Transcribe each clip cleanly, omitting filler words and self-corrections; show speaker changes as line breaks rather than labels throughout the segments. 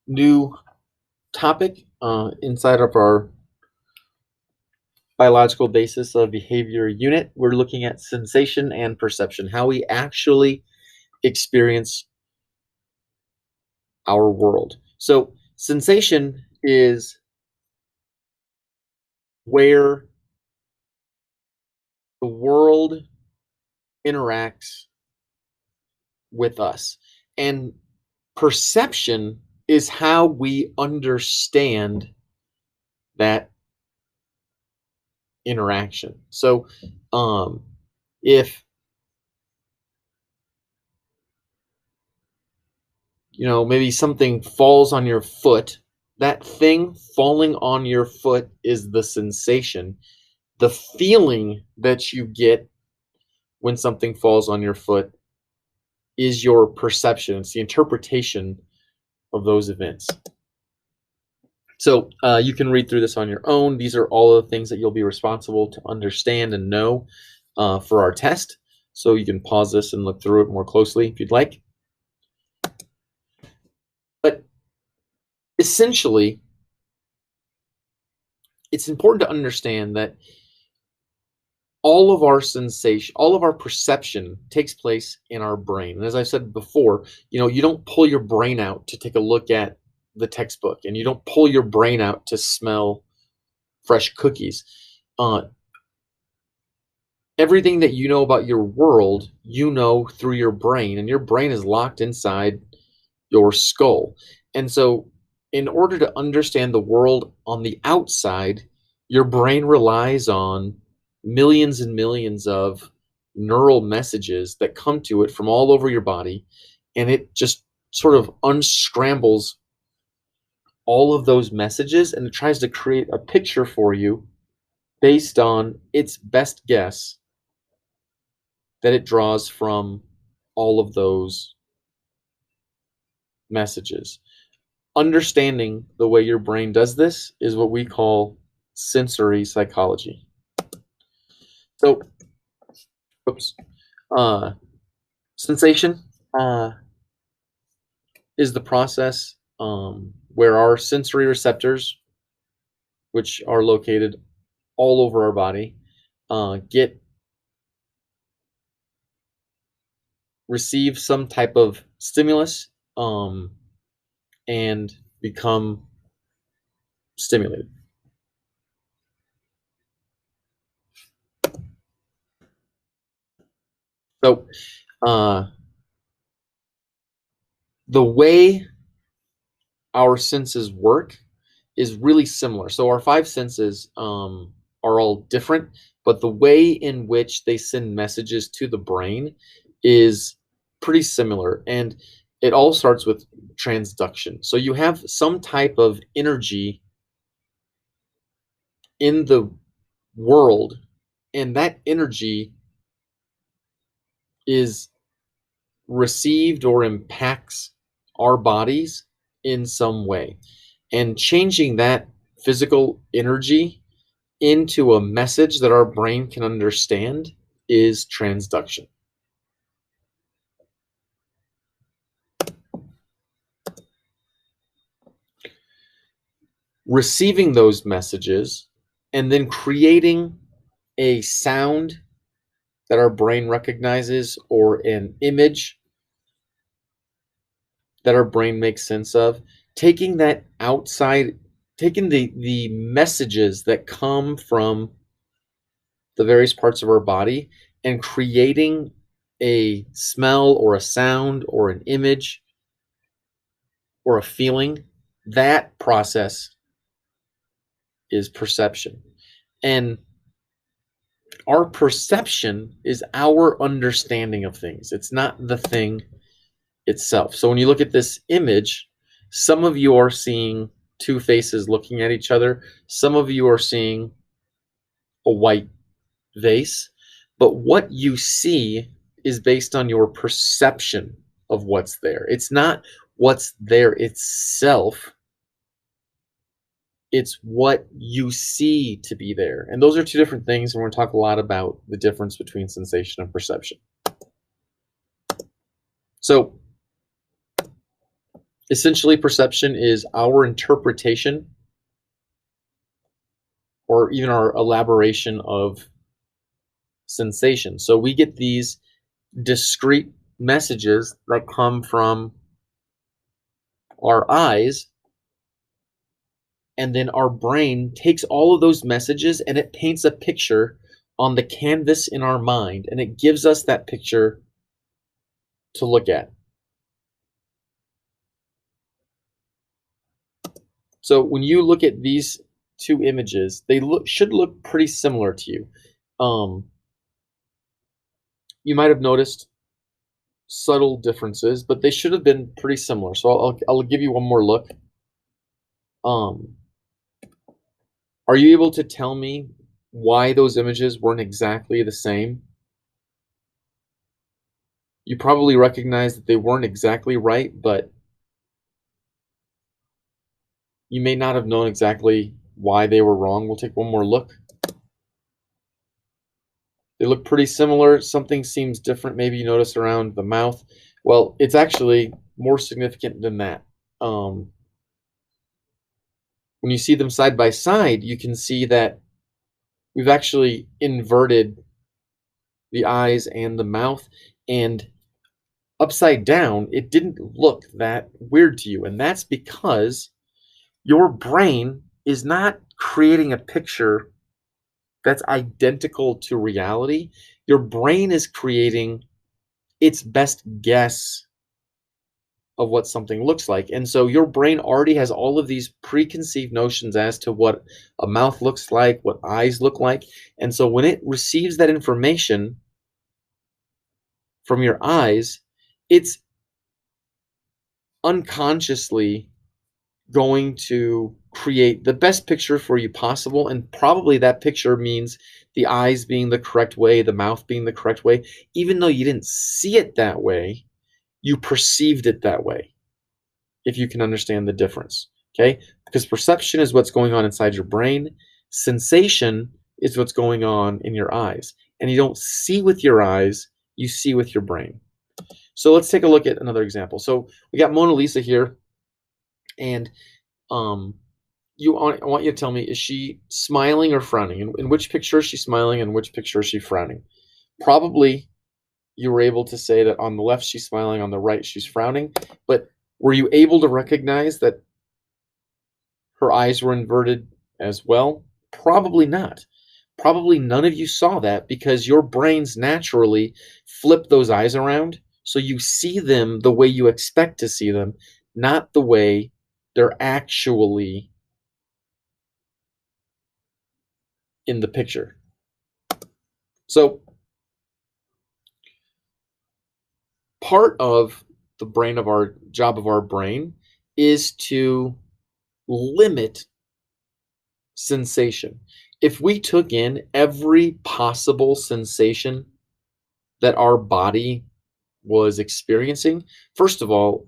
new topic inside of our biological basis of behavior unit. We're looking at sensation and perception, how we actually experience our world. So, sensation is where the world interacts with us, and perception is how we understand that interaction. So, if maybe something falls on your foot, that thing falling on your foot is the sensation. The feeling that you get when something falls on your foot is your perception. It's the interpretation of those events. So you can read through this on your own. These are all of the things that you'll be responsible to understand and know for our test. So you can pause this and look through it more closely if you'd like. But essentially, it's important to understand that all of our sensation, all of our perception takes place in our brain. And as I said before, you don't pull your brain out to take a look at the textbook, and you don't pull your brain out to smell fresh cookies. Everything that you know about your world, through your brain, and your brain is locked inside your skull. And so, in order to understand the world on the outside, your brain relies on millions and millions of neural messages that come to it from all over your body, and it just sort of unscrambles all of those messages, and it tries to create a picture for you based on its best guess that it draws from all of those messages. Understanding the way your brain does this is what we call sensory psychology. So, sensation is the process where our sensory receptors, which are located all over our body, receive some type of stimulus and become stimulated. So, the way our senses work is really similar. So our five senses are all different, but the way in which they send messages to the brain is pretty similar. And it all starts with transduction. So you have some type of energy in the world, and that energy is received or impacts our bodies in some way. And changing that physical energy into a message that our brain can understand is transduction. Receiving those messages and then creating a sound that our brain recognizes or an image that our brain makes sense of, taking that outside, taking the messages that come from the various parts of our body and creating a smell or a sound or an image or a feeling, that process is perception. And our perception is our understanding of things. It's not the thing itself. So when you look at this image, some of you are seeing two faces looking at each other. Some of you are seeing a white vase. But what you see is based on your perception of what's there. It's not what's there itself. It's what you see to be there. And those are two different things. And we're going to talk a lot about the difference between sensation and perception. So Essentially, perception is our interpretation or even our elaboration of sensation. So we get these discrete messages that come from our eyes, and then our brain takes all of those messages and it paints a picture on the canvas in our mind, and it gives us that picture to look at. So when you look at these two images, they should look pretty similar to you. Um, you might have noticed subtle differences, but they should have been pretty similar. So I'll give you one more look. Um, are you able to tell me why those images weren't exactly the same? You probably recognize that they weren't exactly right, but you may not have known exactly why they were wrong. We'll take one more look. They look pretty similar. Something seems different. Maybe you notice around the mouth. Well, it's actually more significant than that. When you see them side by side, you can see that we've actually inverted the eyes and the mouth, and upside down, it didn't look that weird to you. And that's because your brain is not creating a picture that's identical to reality. Your brain is creating its best guess of what something looks like. And so your brain already has all of these preconceived notions as to what a mouth looks like, what eyes look like. And so when it receives that information from your eyes, it's unconsciously going to create the best picture for you possible. And probably that picture means the eyes being the correct way, the mouth being the correct way. Even though you didn't see it that way, you perceived it that way, if you can understand the difference. Okay? Because perception is what's going on inside your brain, sensation is what's going on in your eyes. And you don't see with your eyes, you see with your brain. So let's take a look at another example. So we got Mona Lisa here, and um, I want you to tell me, is she smiling or frowning? In which picture is she smiling and which picture is she frowning? Probably you were able to say that on the left she's smiling, on the right she's frowning, but were you able to recognize that her eyes were inverted as well? Probably not. Probably none of you saw that because your brains naturally flip those eyes around so you see them the way you expect to see them, not the way they're actually in the picture. So part of the brain of our job of our brain is to limit sensation. If we took in every possible sensation that our body was experiencing, first of all,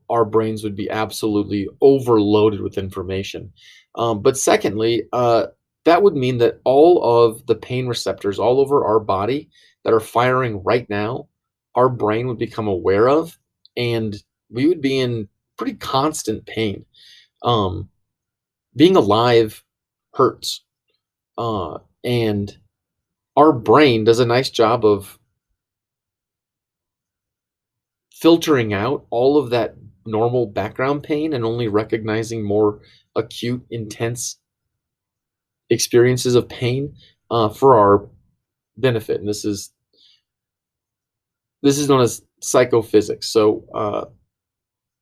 our brains would be absolutely overloaded with information. But secondly, that would mean that all of the pain receptors all over our body that are firing right now, our brain would become aware of, and we would be in pretty constant pain. Um, Being alive hurts, and our brain does a nice job of filtering out all of that normal background pain and only recognizing more acute, intense experiences of pain for our benefit. And this is known as psychophysics. So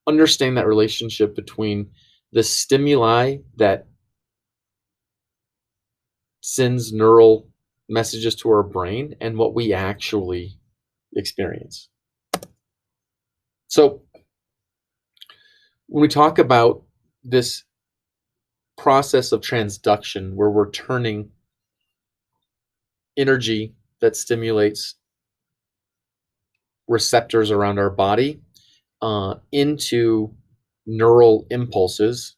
understand that relationship between the stimuli that sends neural messages to our brain and what we actually experience. So when we talk about this process of transduction, where we're turning energy that stimulates receptors around our body into neural impulses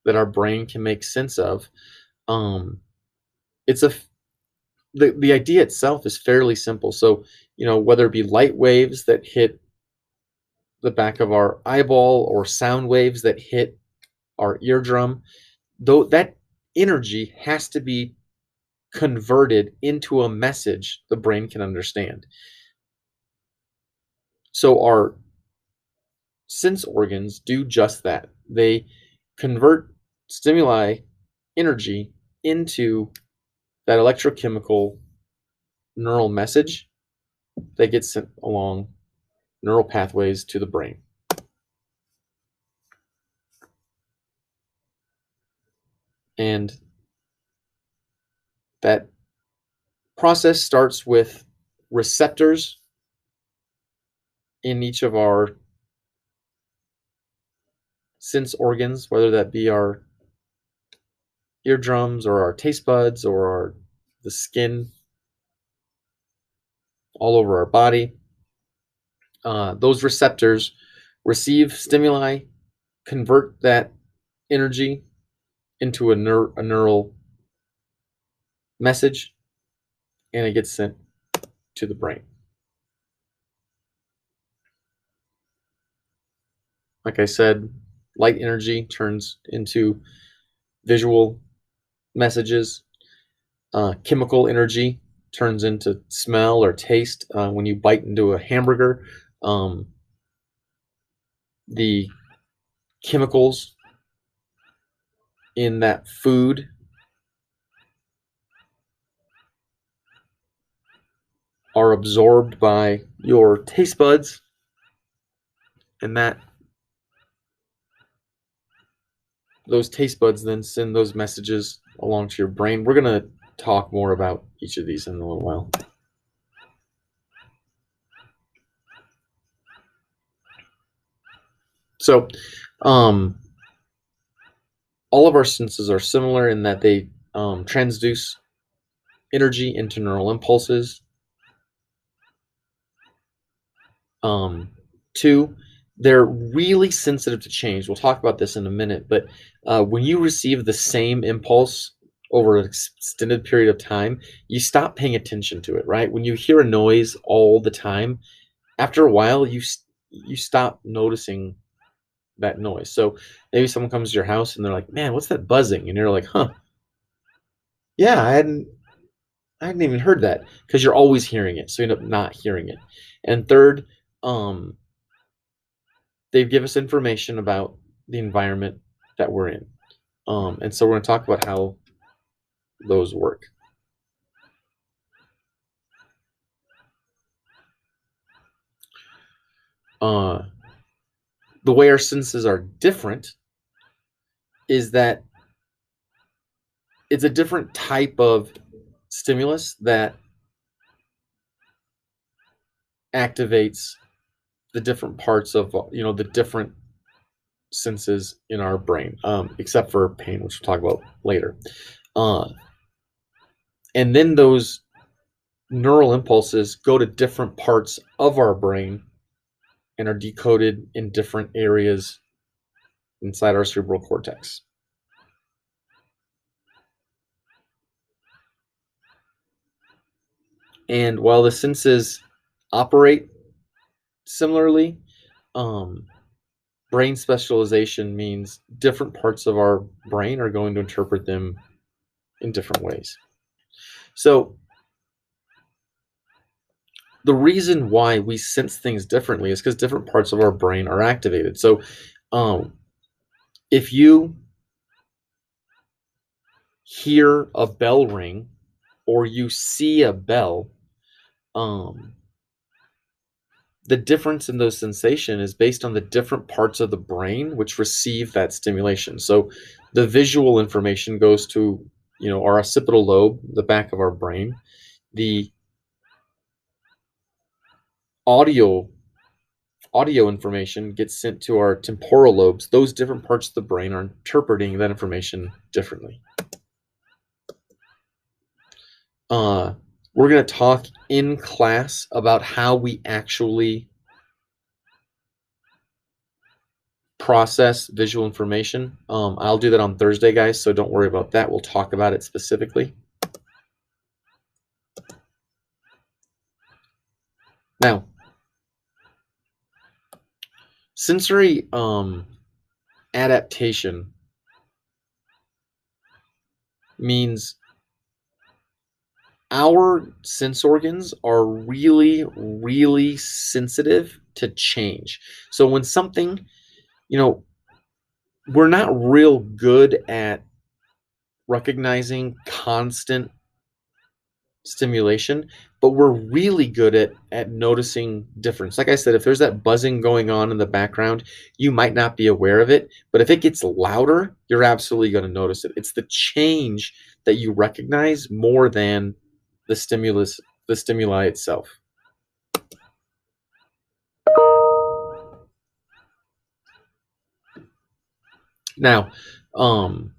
that our brain can make sense of, it's the idea itself is fairly simple. So, whether it be light waves that hit the back of our eyeball or sound waves that hit our eardrum, though that energy has to be converted into a message the brain can understand. So our sense organs do just that. They convert stimuli energy into that electrochemical neural message that gets sent along neural pathways to the brain. And that process starts with receptors in each of our sense organs, whether that be our eardrums or our taste buds or the skin all over our body. Those receptors receive stimuli, convert that energy into a neural message, and it gets sent to the brain. Like I said, light energy turns into visual messages. Chemical energy turns into smell or taste. When you bite into a hamburger, the chemicals in that food are absorbed by your taste buds, and those taste buds then send those messages along to your brain. We're going to talk more about each of these in a little while. So, all of our senses are similar in that they transduce energy into neural impulses. Two, they're really sensitive to change. We'll talk about this in a minute, but when you receive the same impulse over an extended period of time, you stop paying attention to it, right? When you hear a noise all the time, after a while, you stop noticing that noise. So maybe someone comes to your house and they're like, "Man, what's that buzzing?" And you're like, "Huh, yeah, I hadn't even heard that," because you're always hearing it, so you end up not hearing it. And third, um, they give us information about the environment that we're in. And so we're going to talk about how those work. The way our senses are different is that it's a different type of stimulus that activates the different parts of the different senses in our brain, except for pain, which we'll talk about later. And then those neural impulses go to different parts of our brain and are decoded in different areas inside our cerebral cortex. And while the senses operate similarly, brain specialization means different parts of our brain are going to interpret them in different ways. So the reason why we sense things differently is because different parts of our brain are activated. So if you hear a bell ring or you see a bell, the difference in those sensation is based on the different parts of the brain which receive that stimulation. So the visual information goes to our occipital lobe, the back of our brain. The audio information gets sent to our temporal lobes. Those different parts of the brain are interpreting that information differently. We're going to talk in class about how we actually process visual information. I'll do that on Thursday, guys, so don't worry about that. We'll talk about it specifically. Now, Sensory adaptation means our sense organs are really, really sensitive to change. So when something, you know, we're not real good at recognizing constant stimulation, but we're really good at noticing difference. Like I said, if there's that buzzing going on in the background, you might not be aware of it, but if it gets louder, you're absolutely going to notice it. It's the change that you recognize more than the stimuli itself. Now, um,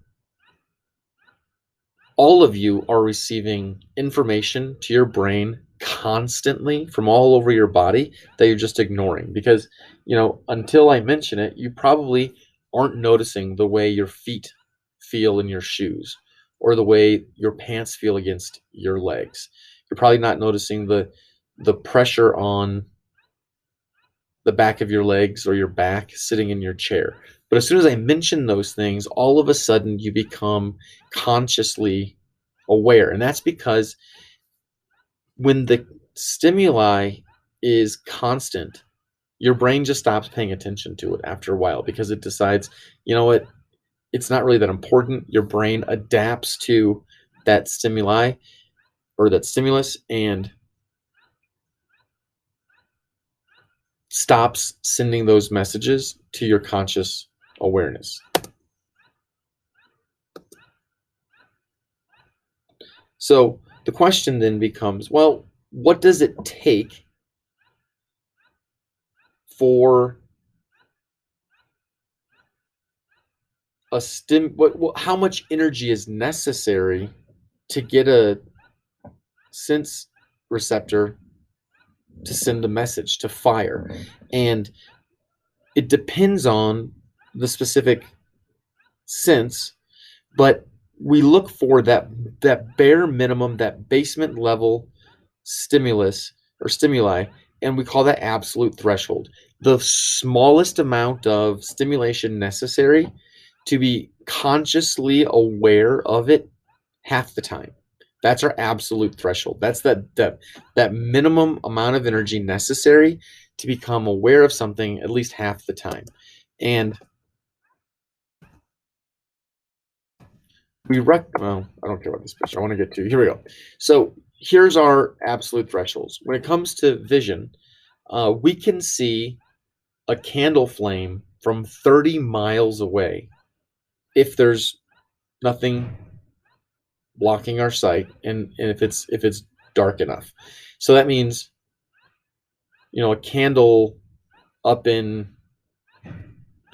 all of you are receiving information to your brain constantly from all over your body that you're just ignoring because, until I mention it, you probably aren't noticing the way your feet feel in your shoes or the way your pants feel against your legs. You're probably not noticing the pressure on the back of your legs or your back sitting in your chair. But as soon as I mention those things, all of a sudden you become consciously aware. And that's because when the stimuli is constant, your brain just stops paying attention to it after a while because it decides, you know what, it's not really that important. Your brain adapts to that stimuli or that stimulus and stops sending those messages to your conscious awareness. So the question then becomes, well, what does it take for how much energy is necessary to get a sense receptor to send a message, to fire? And it depends on the specific sense, but we look for that bare minimum, that basement level stimulus or stimuli, and we call that absolute threshold. The smallest amount of stimulation necessary to be consciously aware of it half the time. That's our absolute threshold. That's that minimum amount of energy necessary to become aware of something at least half the time. And well, I don't care about this picture. I want to get to, here we go. So here's our absolute thresholds. When it comes to vision, we can see a candle flame from 30 miles away if there's nothing blocking our sight and if it's dark enough. So that means, a candle up in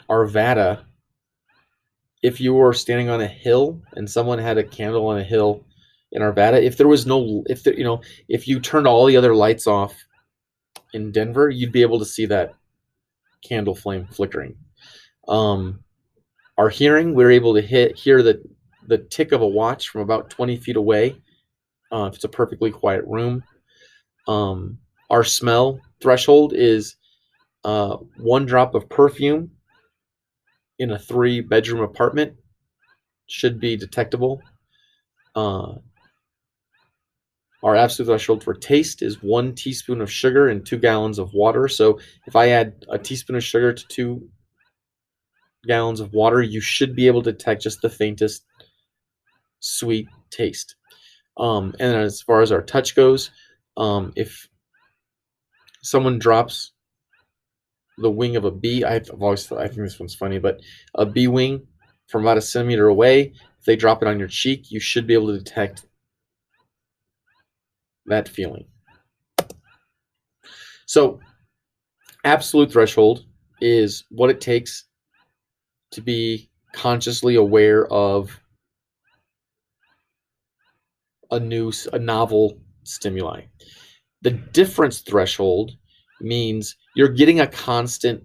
Arvada, if you were standing on a hill and someone had a candle on a hill in Arvada, if you turned all the other lights off in Denver, you'd be able to see that candle flame flickering. Our hearing, we're able to hear the tick of a watch from about 20 feet away if it's a perfectly quiet room. Our smell threshold is 1 drop of perfume in a 3-bedroom apartment should be detectable. Our absolute threshold for taste is 1 teaspoon of sugar and 2 gallons of water. So if I add a teaspoon of sugar to 2 gallons of water, you should be able to detect just the faintest sweet taste. And as far as our touch goes, if someone drops the wing of a bee, I think this one's funny, but a bee wing from about a centimeter away, if they drop it on your cheek, you should be able to detect that feeling. So absolute threshold is what it takes to be consciously aware of a novel stimuli. The difference threshold means you're getting a constant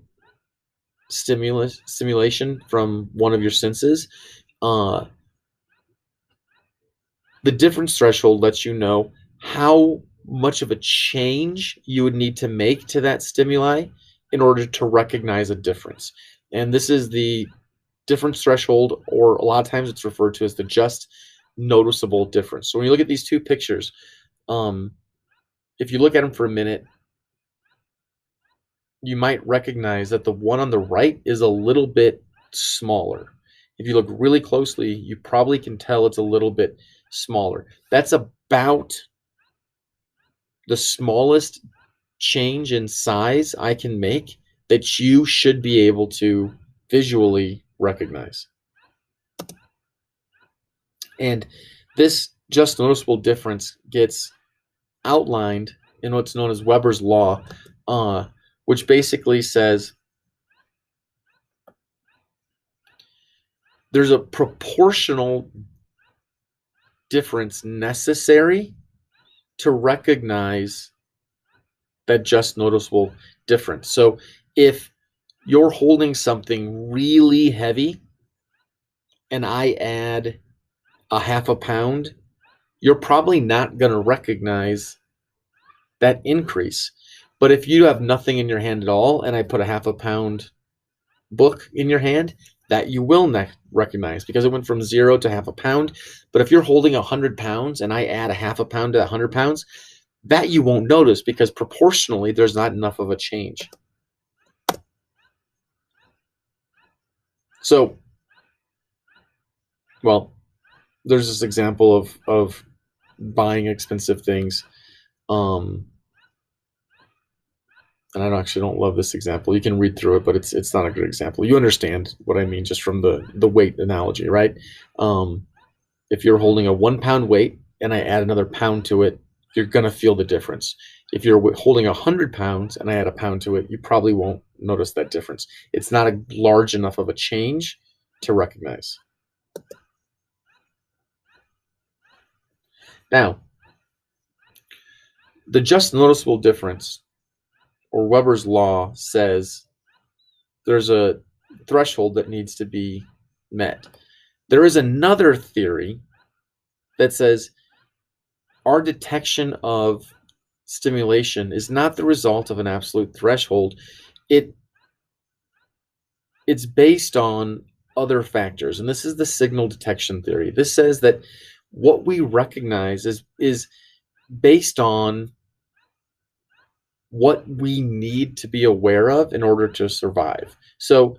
stimulation from one of your senses. The difference threshold lets you know how much of a change you would need to make to that stimuli in order to recognize a difference. And this is the difference threshold, or a lot of times it's referred to as the just noticeable difference. So when you look at these two pictures, if you look at them for a minute, you might recognize that the one on the right is a little bit smaller. If you look really closely, you probably can tell it's a little bit smaller. That's about the smallest change in size I can make that you should be able to visually recognize. And this just noticeable difference gets outlined in what's known as Weber's law, which basically says there's a proportional difference necessary to recognize that just noticeable difference. So if you're holding something really heavy and I add a half a pound, you're probably not going to recognize that increase. But if you have nothing in your hand at all and I put a half a pound book in your hand, that you will recognize, because it went from 0 to half a pound. But if you're holding 100 pounds and I add a half a pound to 100 pounds, that you won't notice, because proportionally there's not enough of a change. So, well, there's this example of buying expensive things. And I don't love this example. You can read through it, but it's not a good example. You understand what I mean just from the weight analogy, right? If you're holding a 1 pound weight and I add another pound to it, you're going to feel the difference. If you're holding 100 pounds and I add a pound to it, you probably won't notice that difference. It's not a large enough of a change to recognize. Now, the just noticeable difference, or Weber's law, says there's a threshold that needs to be met. There is another theory that says our detection of stimulation is not the result of an absolute threshold. It's based on other factors, and this is the signal detection theory. This says that what we recognize is based on what we need to be aware of in order to survive. So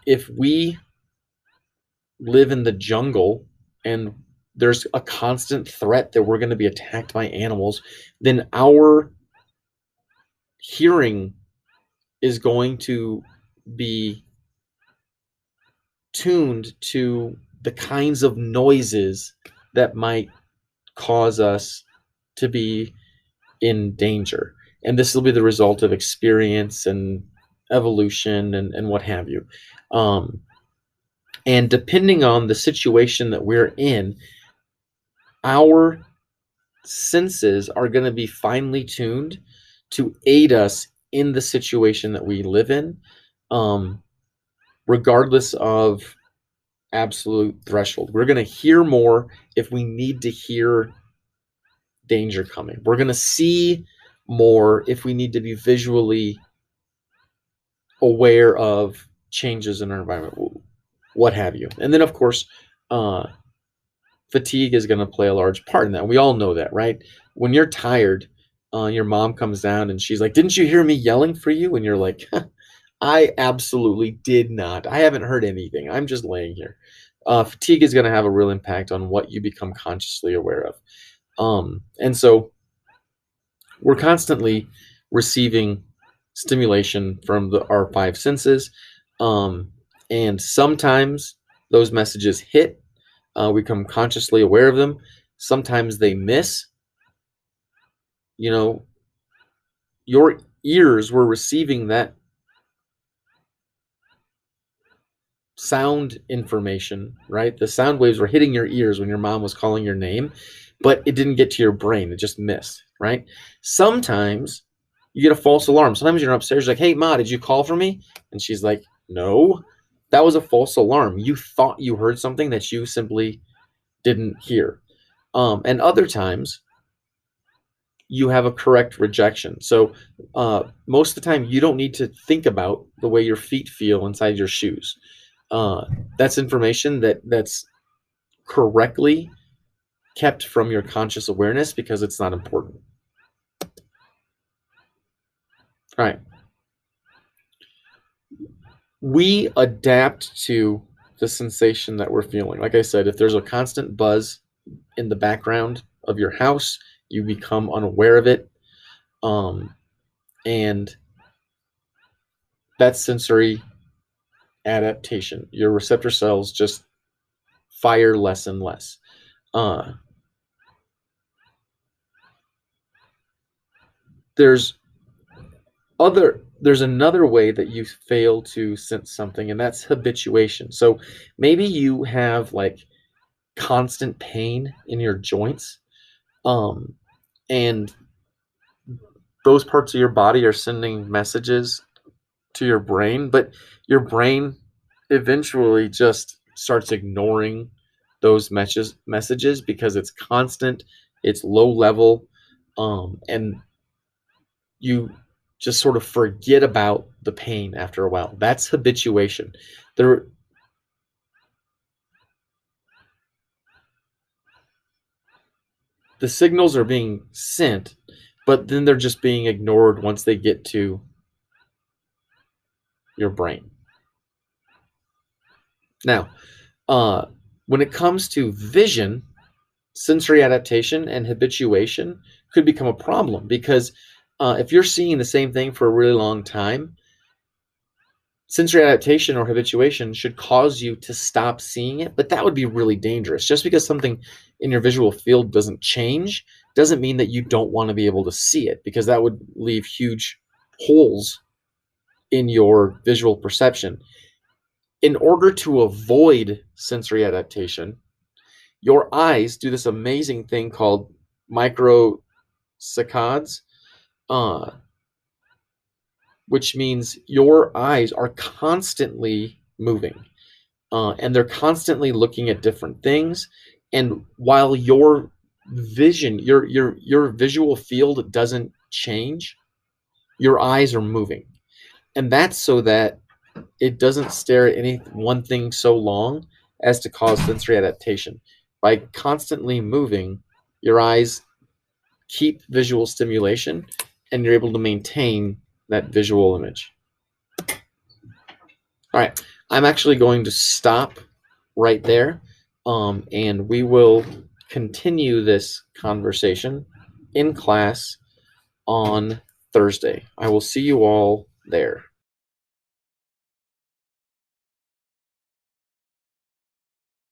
if we live in the jungle and there's a constant threat that we're going to be attacked by animals, then our hearing is going to be tuned to the kinds of noises that might cause us to be in danger. And this will be the result of experience and evolution and what have you. And depending on the situation that we're in, our senses are going to be finely tuned to aid us in the situation that we live in, regardless of absolute threshold. We're going to hear more if we need to hear danger coming. We're going to see more if we need to be visually aware of changes in our environment, what have you. And then, of course, fatigue is going to play a large part in that. We all know that, right? When you're tired, your mom comes down and she's like, "Didn't you hear me yelling for you?" And you're like, "I absolutely did not. I haven't heard anything. I'm just laying here." Fatigue is going to have a real impact on what you become consciously aware of. And so we're constantly receiving stimulation from our five senses. And sometimes those messages hit. We become consciously aware of them. Sometimes they miss. You know, your ears were receiving that sound information, right? The sound waves were hitting your ears when your mom was calling your name, but it didn't get to your brain. It just missed, right? Sometimes you get a false alarm. Sometimes you're upstairs, like, "Hey, Ma, did you call for me?" And she's like, "No, that was a false alarm. You thought you heard something that you simply didn't hear." And other times, you have a correct rejection. So most of the time, you don't need to think about the way your feet feel inside your shoes. That's information that's correctly kept from your conscious awareness because it's not important. All right. We adapt to the sensation that we're feeling. Like I said, if there's a constant buzz in the background of your house, you become unaware of it. And that's sensory adaptation. Your receptor cells just fire less and less. There's another way that you fail to sense something, and that's habituation. So maybe you have like constant pain in your joints, and those parts of your body are sending messages to your brain, but your brain eventually just starts ignoring those messages because it's constant, it's low level, and you just sort of forget about the pain after a while. That's habituation. The signals are being sent, but then they're just being ignored once they get to your brain. Now, when it comes to vision, sensory adaptation and habituation could become a problem because if you're seeing the same thing for a really long time, sensory adaptation or habituation should cause you to stop seeing it, but that would be really dangerous. Just because something in your visual field doesn't change doesn't mean that you don't want to be able to see it, because that would leave huge holes in your visual perception. In order to avoid sensory adaptation, your eyes do this amazing thing called microsaccades, which means your eyes are constantly moving, and they're constantly looking at different things. And while your vision, your visual field doesn't change, your eyes are moving, and that's so that it doesn't stare at any one thing so long as to cause sensory adaptation. By constantly moving, your eyes keep visual stimulation, and you're able to maintain that visual image. All right, I'm actually going to stop right there, and we will continue this conversation in class on Thursday. I will see you all there.